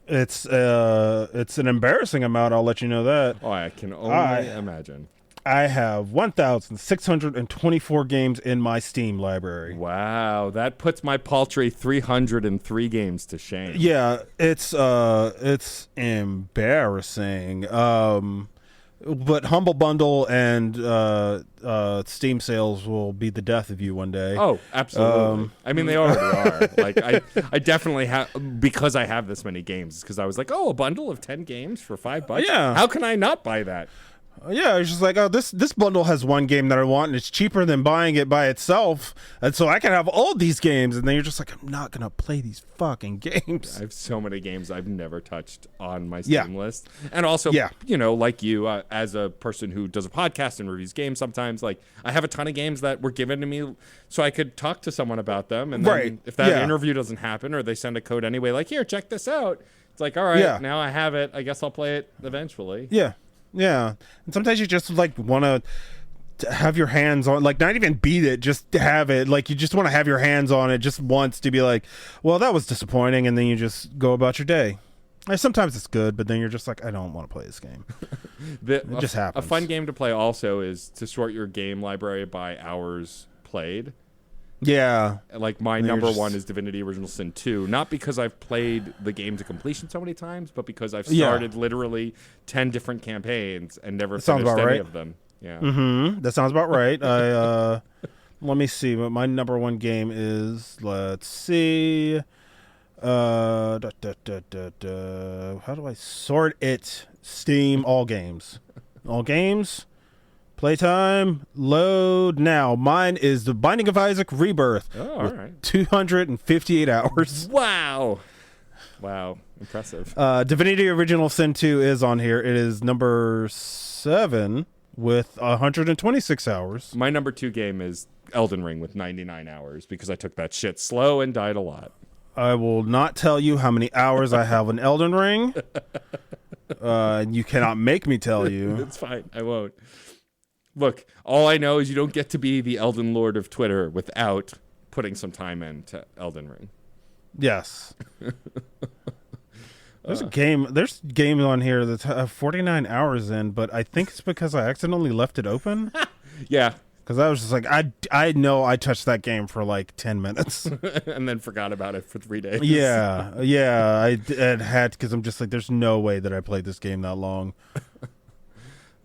It's an embarrassing amount. I'll let you know that. Oh, I can only imagine. I have 1,624 games in my Steam library. Wow, that puts my paltry 303 games to shame. Yeah, it's embarrassing. But Humble Bundle and Steam sales will be the death of you one day. Oh, absolutely. I mean, they already are. Like, I definitely have, because I have this many games, because I was like, oh, a bundle of 10 games for $5? Yeah. How can I not buy that? Yeah, it's just like, oh, this bundle has one game that I want, and it's cheaper than buying it by itself, and so I can have all these games, and then you're just like, I'm not going to play these fucking games. I have so many games I've never touched on my Steam list. And also, like you, as a person who does a podcast and reviews games sometimes, like, I have a ton of games that were given to me so I could talk to someone about them, and then if that interview doesn't happen, or they send a code anyway, like, here, check this out. It's like, all right, now I have it. I guess I'll play it eventually. Yeah. Yeah, and sometimes you just like want to have your hands on, like, not even beat it, just have it. Like, you just want to have your hands on it just once to be like, well, that was disappointing, and then you just go about your day. And sometimes it's good, but then you're just like, I don't want to play this game. It just happens. A fun game to play also is to sort your game library by hours played. Yeah. Like, my number one is Divinity Original Sin 2. Not because I've played the game to completion so many times, but because I've started literally 10 different campaigns and never finished any of them. Yeah. Mm-hmm. That sounds about right. Let me see what my number one game is. Let's see. How do I sort it? Steam, all games. All games. Playtime, load now. Mine is The Binding of Isaac Rebirth. Oh, all right. 258 hours. Wow. Impressive. Divinity Original Sin 2 is on here. It is number 7 with 126 hours. My number 2 game is Elden Ring with 99 hours because I took that shit slow and died a lot. I will not tell you how many hours I have in Elden Ring. You cannot make me tell you. It's fine. I won't. Look, all I know is you don't get to be the Elden Lord of Twitter without putting some time into Elden Ring. Yes. There's games on here that's 49 hours in, but I think it's because I accidentally left it open. Yeah. Because I was just like, I know I touched that game for like 10 minutes. And then forgot about it for 3 days. Yeah, I had, because I'm just like, there's no way that I played this game that long.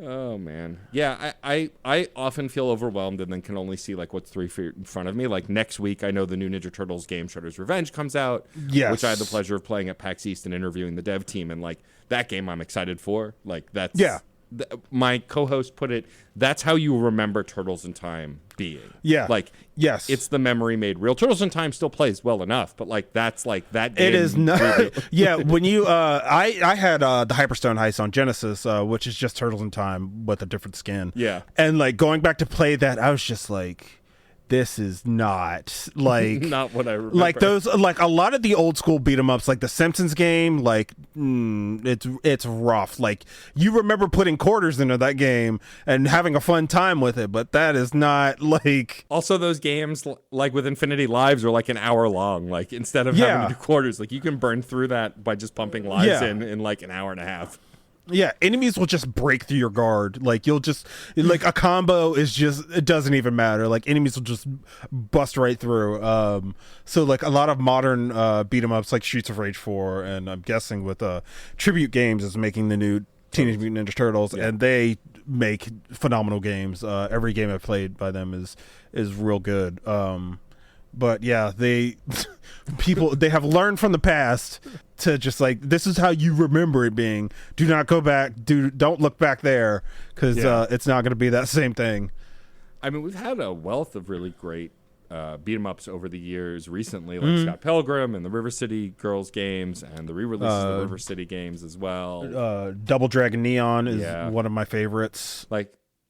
Oh, man. Yeah, I often feel overwhelmed and then can only see like what's 3 feet in front of me. Like next week, I know the new Ninja Turtles game, Shredder's Revenge, comes out. Yes. Which I had the pleasure of playing at PAX East and interviewing the dev team. And like that game I'm excited for. Like that's... Yeah. My co-host put it, that's how you remember Turtles in Time being. Yeah. Like, yes, it's the memory made real. Turtles in Time still plays well enough, but like that's like that game. It is not. Really. Yeah, when you I had the Hyperstone Heist on Genesis, which is just Turtles in Time with a different skin. Yeah. And like going back to play that, I was just like, this is not like not what I remember. Like those, like a lot of the old school beat 'em ups, like the Simpsons game, like it's rough. Like you remember putting quarters into that game and having a fun time with it, but that is not like. Also, those games like with Infinity Lives are like an hour long. Like instead of having to do quarters, like you can burn through that by just pumping lives in like an hour and a half. Yeah, enemies will just break through your guard. Like you'll just like a combo is just, it doesn't even matter. Like enemies will just bust right through. So like a lot of modern beat 'em ups like Streets of Rage 4, and I'm guessing with Tribute Games is making the new Teenage Mutant Ninja Turtles, and they make phenomenal games. Every game I've played by them is real good. But yeah, they have learned from the past to just like, this is how you remember it being. Do not go back. Don't look back there, because it's not going to be that same thing. I mean, we've had a wealth of really great beat 'em ups over the years recently, like Scott Pilgrim and the River City Girls games, and the re-releases of the River City games as well. Double Dragon Neon is one of my favorites.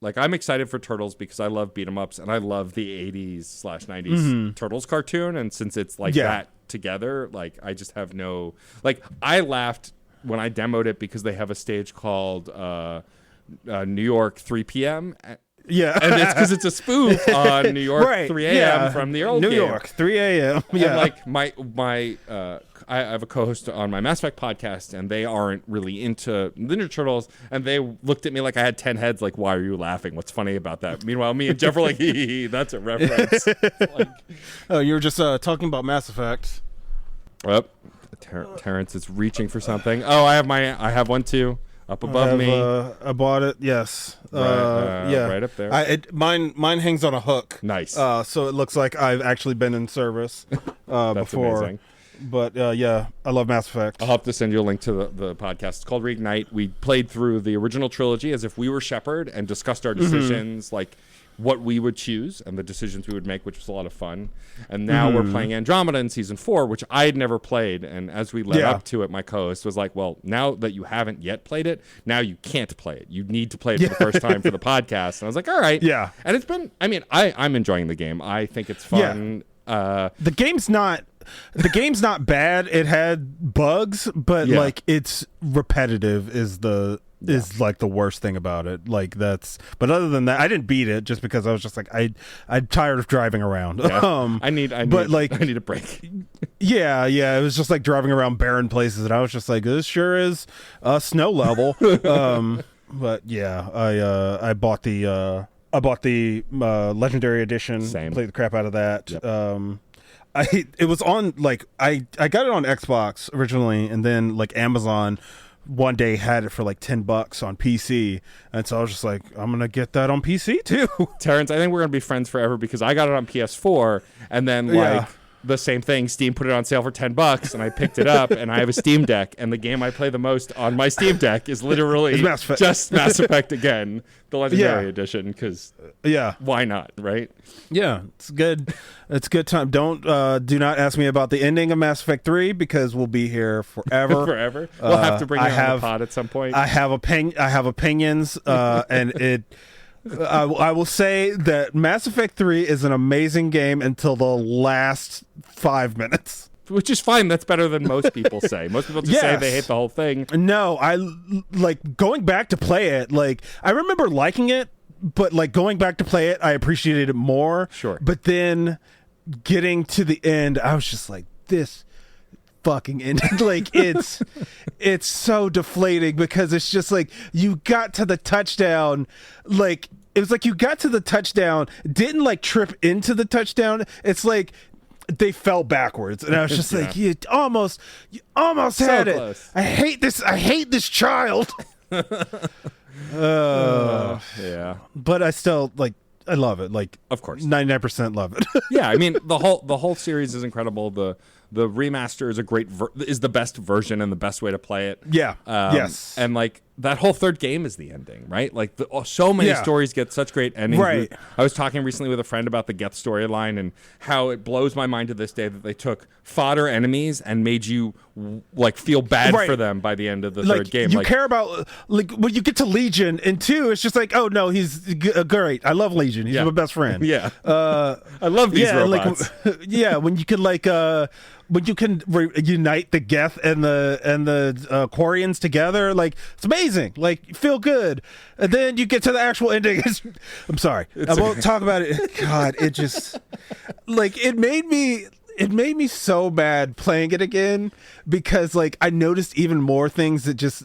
Like I'm excited for Turtles because I love beat 'em ups and I love the 80s/90s Turtles cartoon, and since it's like that together, like I just have no, like I laughed when I demoed it because they have a stage called New York 3 p.m. Yeah, and it's because it's a spoof on New York 3 a.m. from the old New game. York 3 a.m. Yeah, and like my I have a co-host on my Mass Effect podcast, and they aren't really into Ninja Turtles, and they looked at me like I had 10 heads. Like, why are you laughing? What's funny about that? Meanwhile, me and Jeff were like, hee, that's a reference. Like, oh, you were just talking about Mass Effect. Oh, Terrence is reaching for something. Oh, I have one too. Up above me. I bought it. Yes. Right up there. Mine hangs on a hook. Nice. So it looks like I've actually been in service That's before. amazing. But I love Mass Effect. I'll have to send you a link to the podcast. It's called Reignite. We played through the original trilogy as if we were Shepard and discussed our decisions, like what we would choose and the decisions we would make, which was a lot of fun. And now we're playing Andromeda in season 4, which I had never played. And as we led up to it, my co-host was like, well, now that you haven't yet played it, now you can't play it. You need to play it for the first time for the podcast. And I was like, all right. Yeah. And it's been, I mean, I'm enjoying the game. I think it's fun. The game's not bad. It had bugs, but like it's repetitive is like the worst thing about it. Like but other than that, I didn't beat it just because I was just like, I'm tired of driving around. Yeah. I need a break. It was just like driving around barren places, and I was just like, this sure is a snow level. But yeah, I bought the Legendary Edition. Same. Played the crap out of that. Yep. It was on, like, I got it on Xbox originally, and then like Amazon one day had it for like $10 on PC, and so I was just like, I'm gonna get that on PC too. Terrence, I think we're gonna be friends forever because I got it on PS4, and then like the same thing, Steam put it on sale for $10, and I picked it up, and I have a Steam Deck, and the game I play the most on my Steam Deck is literally just Mass Effect again, the Legendary Edition, because why not, right? Yeah, it's good. It's good time. Do not ask me about the ending of Mass Effect 3 because we'll be here forever. Forever. We'll have to bring you on the pod at some point. I have opinions, and it. I will say that Mass Effect 3 is an amazing game until the last 5 minutes. Which is fine. That's better than most people say. Most people just say they hate the whole thing. No, I like going back to play it. Like, I remember liking it, but like going back to play it, I appreciated it more. Sure. But then getting to the end, I was just like, this fucking ending. Like it's so deflating because it's just like you got to the touchdown, like it was like you got to the touchdown, didn't like trip into the touchdown. It's like they fell backwards, and I was just like, you almost had it. Close. I hate this child. Yeah, but I still I love it. Like, of course, 99% love it. yeah. I mean, the whole series is incredible. The remaster is is the best version and the best way to play it. Yeah. Yes. And like that whole third game is the ending, right? Like so many stories get such great endings. Right. I was talking recently with a friend about the Geth storyline and how it blows my mind to this day that they took fodder enemies and made you like feel bad for them by the end of the third game. You care about like when you get to Legion, and 2, it's just like, oh no, he's great. I love Legion. He's my best friend. Yeah. I love these robots. When you can when you can unite the Geth and the Quarians together, like it's amazing. Like feel good, and then you get to the actual ending. I'm sorry, I won't talk about it. God, it just it made me so mad playing it again because like I noticed even more things that just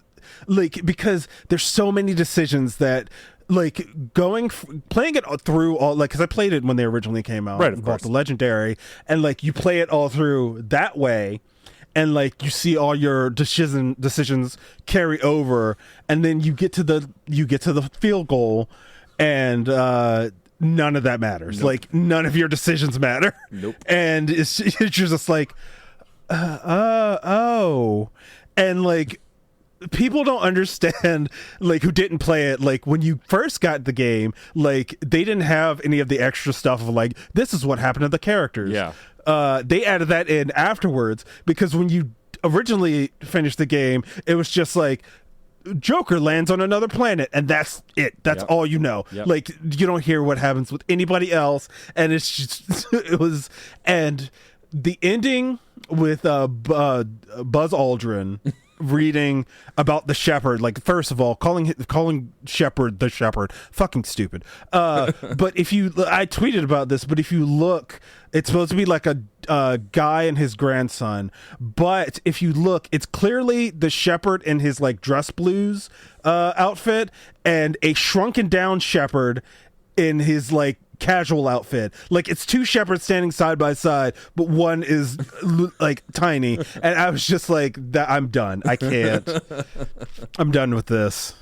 because there's so many decisions that. Like playing it through all because I played it when they originally came out, right? Of course, the Legendary, and like you play it all through that way, and like you see all your decisions carry over, and then you get to the field goal, and none of that matters. Nope. Like none of your decisions matter. Nope. And it's just like, oh, and like. People don't understand, like, who didn't play it, like, when you first got the game, like, they didn't have any of the extra stuff of, like, this is what happened to the characters. Yeah. They added that in afterwards, because when you originally finished the game, it was just, like, Joker lands on another planet, and that's it. That's all you know. Yep. Like, you don't hear what happens with anybody else, and it's just, and the ending with Buzz Aldrin... reading about the shepherd, like first of all calling shepherd the shepherd, fucking stupid. But I tweeted about this, but if you look, it's supposed to be like a guy and his grandson, but if you look, it's clearly the shepherd in his like dress blues outfit and a shrunken down shepherd in his like casual outfit. Like it's two shepherds standing side by side, but one is like tiny, and I was just like, that I'm done. I can't. I'm done with this.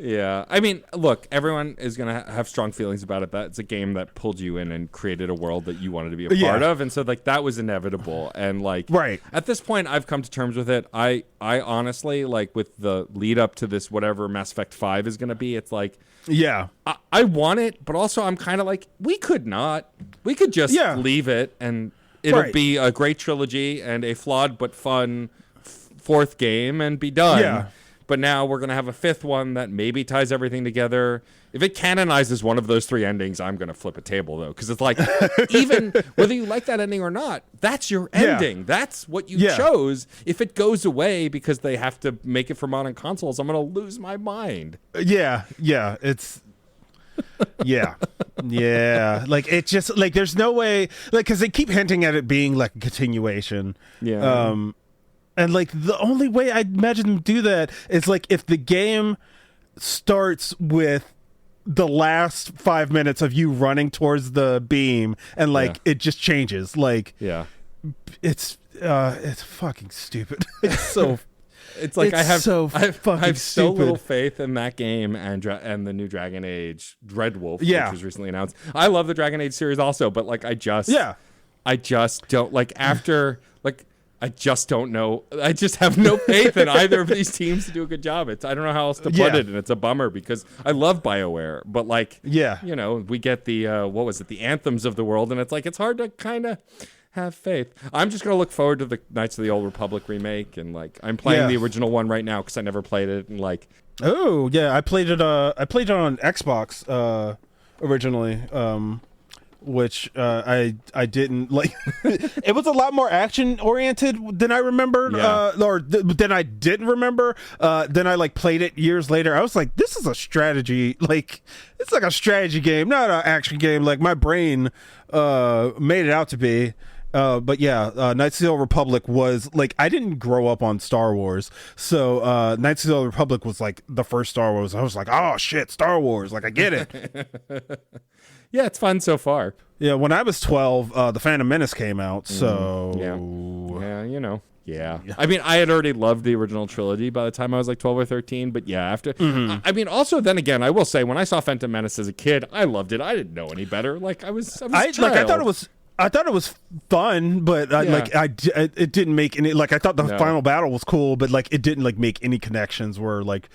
Yeah, I mean, look, everyone is gonna have strong feelings about it. That's a game that pulled you in and created a world that you wanted to be a part of, and so like that was inevitable. And like, right at this point, I've come to terms with it. I honestly, like, with the lead up to this, whatever Mass Effect 5 is gonna be, it's like, yeah, I want it, but also I'm kind of like, we could just leave it, and it'll be a great trilogy and a flawed but fun fourth game and be done. Yeah. But now we're going to have a fifth one that maybe ties everything together. If it canonizes one of those three endings, I'm going to flip a table, though. Because it's like, even whether you like that ending or not, that's your ending. Yeah. That's what you chose. If it goes away because they have to make it for modern consoles, I'm going to lose my mind. Yeah. It's... yeah. Like, it just... Like, there's no way... Like, because they keep hinting at it being, like, a continuation. Yeah. And, like, the only way I imagine them do that is, like, if the game starts with the last 5 minutes of you running towards the beam and, like, it just changes. Like, it's fucking stupid. It's so... It's like I have so stupid. little faith in that game and the new Dragon Age Dreadwolf, which was recently announced. I love the Dragon Age series also, but, like, I just don't, like, after... like, I just don't know. I just have no faith in either of these teams to do a good job. I don't know how else to put it, and it's a bummer because I love BioWare, but like, you know, we get the the anthems of the world, and it's like it's hard to kind of have faith. I'm just gonna look forward to the Knights of the Old Republic remake, and like I'm playing the original one right now because I never played it, and like, oh yeah, I played it on Xbox originally. Which I didn't like. It was a lot more action oriented than I remembered, than I didn't remember. Then I like played it years later. I was like, this is a strategy. Like, it's like a strategy game, not an action game. Like my brain made it out to be. But yeah, Knights of the Old Republic was like, I didn't grow up on Star Wars, so Knights of the Old Republic was like the first Star Wars. I was like, oh shit, Star Wars, like I get it. Yeah, it's fun so far. Yeah, when I was 12, The Phantom Menace came out, so yeah, you know. Yeah. I mean, I had already loved the original trilogy by the time I was like 12 or 13, but yeah, after I mean, also then again, I will say when I saw Phantom Menace as a kid, I loved it. I didn't know any better. Like I thought it was fun, but it didn't make any, like I thought the final battle was cool, but like it didn't like make any connections where like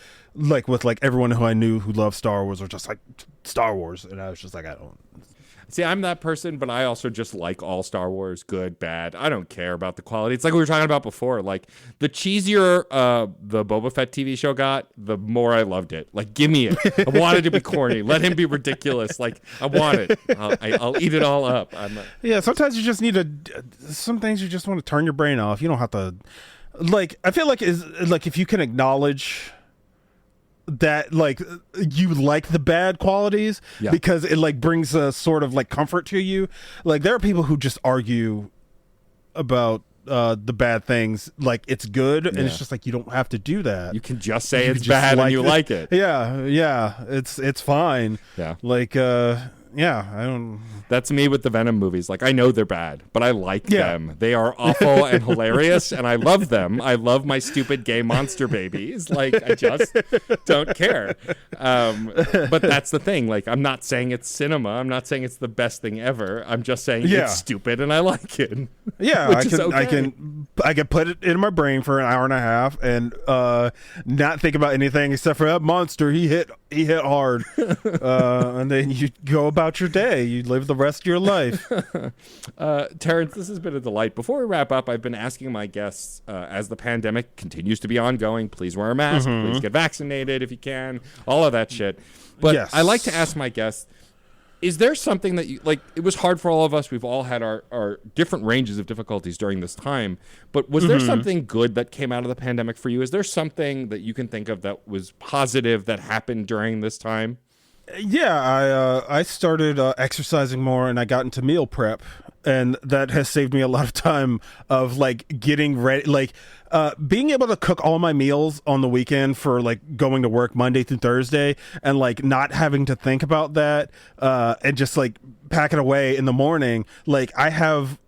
with like everyone who I knew who loved Star Wars were just like Star Wars, and I was just like, I don't. See, I'm that person, but I also just like all Star Wars, good, bad. I don't care about the quality. It's like we were talking about before. Like, the cheesier the Boba Fett TV show got, the more I loved it. Like, give me it. I want it to be corny. Let him be ridiculous. Like, I want it. I'll eat it all up. Yeah, sometimes you just need some things you just want to turn your brain off. You don't have to, like, I feel like if you can acknowledge that like you like the bad qualities because it like brings a sort of like comfort to you. Like there are people who just argue about the bad things like it's good, and it's just like you don't have to do that. You can just say it's bad and you like it. Yeah, it's fine. Yeah, like I don't. That's me with the Venom movies. Like I know they're bad, but I like them. They are awful and hilarious, and I love them. I love my stupid gay monster babies. Like I just don't care. But that's the thing. Like I'm not saying it's cinema. I'm not saying it's the best thing ever. I'm just saying it's stupid and I like it. Yeah, I can put it in my brain for an hour and a half and not think about anything except for that monster. He hit hard, and then you go about your day. You live the rest of your life. Terence, this has been a delight. Before we wrap up, I've been asking my guests, as the pandemic continues to be ongoing, please wear a mask, please get vaccinated if you can, all of that shit. But I like to ask my guests, is there something that you like? It was hard for all of us. We've all had our different ranges of difficulties during this time. But was there something good that came out of the pandemic for you? Is there something that you can think of that was positive that happened during this time? Yeah, I started exercising more, and I got into meal prep, and that has saved me a lot of time of like getting ready, like being able to cook all my meals on the weekend for like going to work Monday through Thursday, and like not having to think about that, and just like pack it away in the morning. Like I have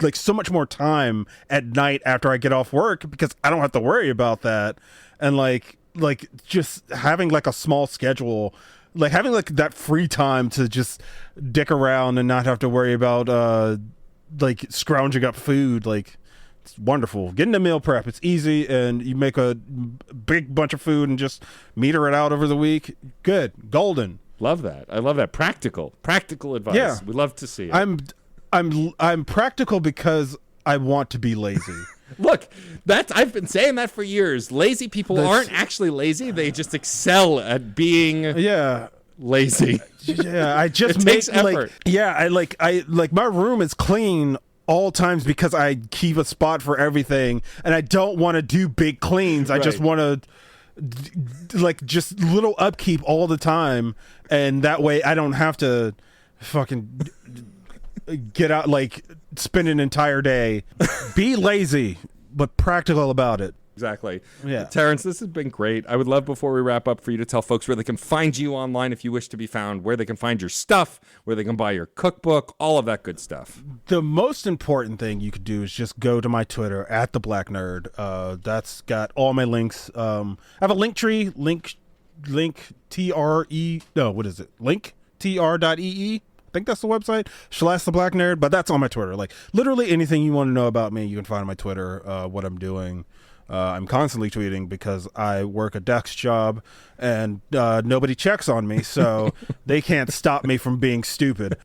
like so much more time at night after I get off work because I don't have to worry about that, and like just having like a small schedule, like having like that free time to just dick around and not have to worry about like scrounging up food, like it's wonderful. Getting a meal prep, it's easy, and you make a big bunch of food and just meter it out over the week. Good, golden. Love that. I love that. Practical advice. Yeah, we love to see it. I'm practical because I want to be lazy. Look, I've been saying that for years. Lazy people aren't actually lazy. They just excel at being lazy. Yeah, I just it takes effort. I my room is clean all times because I keep a spot for everything, and I don't want to do big cleans. I just want to like just little upkeep all the time, and that way I don't have to fucking get out, like spend an entire day. Be lazy but practical about it. Exactly. Yeah. Terence, this has been great. I would love, before we wrap up, for you to tell folks where they can find you online if you wish to be found, where they can find your stuff, where they can buy your cookbook, all of that good stuff. The most important thing you could do is just go to my Twitter at the Black Nerd. That's got all my links. I have a link tree, link tr.ee. I think that's the website, / the Black Nerd, but that's on my Twitter. Like literally anything you want to know about me, you can find on my Twitter. What I'm doing, I'm constantly tweeting because I work a desk job and nobody checks on me, so they can't stop me from being stupid.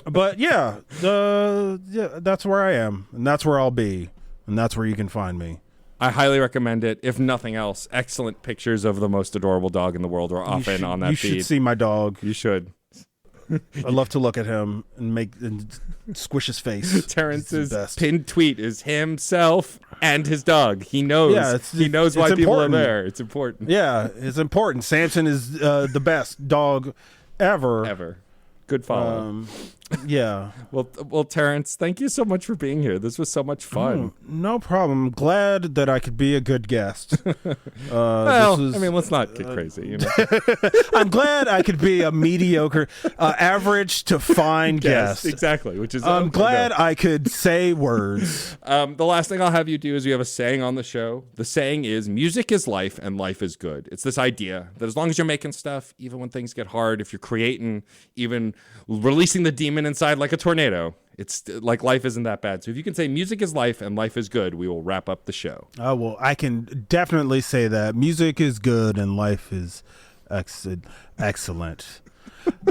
But that's where I am, and that's where I'll be, and that's where you can find me. I highly recommend it. If nothing else, excellent pictures of the most adorable dog in the world are often on that feed. You should see my dog. You should. I love to look at him and squish his face. Terence's pinned tweet is himself and his dog. He knows. Yeah, he knows why people are there. It's important. Yeah, it's important. Samson is the best dog ever. Good follow. Yeah. Well, Terrence, thank you so much for being here. This was so much fun. No problem. I'm glad that I could be a good guest. Let's not get crazy. You know? I'm glad I could be a mediocre, average to fine guest. Exactly. Which is I'm glad I could say words. The last thing I'll have you do is we have a saying on the show. The saying is, music is life and life is good. It's this idea that as long as you're making stuff, even when things get hard, if you're creating, even releasing the demon inside like a tornado, it's like life isn't that bad. So if you can say music is life and life is good, we will wrap up the show. Oh, well, I can definitely say that. Music is good and life is excellent.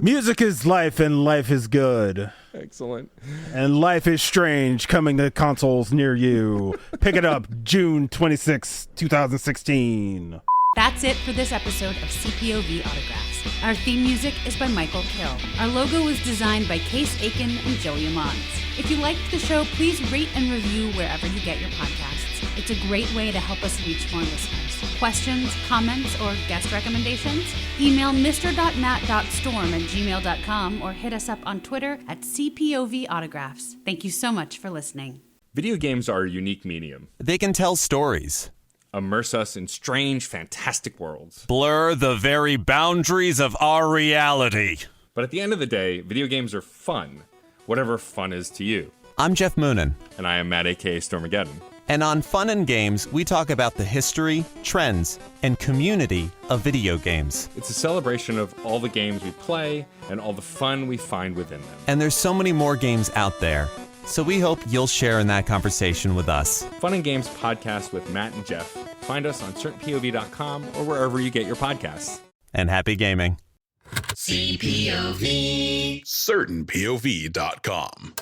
Music is life and life is good. Excellent. And life is strange, coming to consoles near you. Pick it up June 26, 2016. That's it for this episode of CPOV Autographs. Our theme music is by Michael Kill. Our logo was designed by Case Aiken and Joey Amons. If you liked the show, please rate and review wherever you get your podcasts. It's a great way to help us reach more listeners. Questions, comments, or guest recommendations? Email mr.nat.storm@gmail.com or hit us up on Twitter at CPOV Autographs. Thank you so much for listening. Video games are a unique medium. They can tell stories, Immerse us in strange, fantastic worlds. blur the very boundaries of our reality. But at the end of the day, video games are fun, whatever fun is to you. I'm Jeff Moonen, And I am Matt, a.k.a. Stormageddon. and on Fun and Games, we talk about the history, trends, and community of video games. It's a celebration of all the games we play and all the fun we find within them. And there's so many more games out there, so we hope you'll share in that conversation with us. Fun and Games podcast with Matt and Jeff. Find us on certainpov.com or wherever you get your podcasts. And happy gaming. CPOV. CertainPOV.com.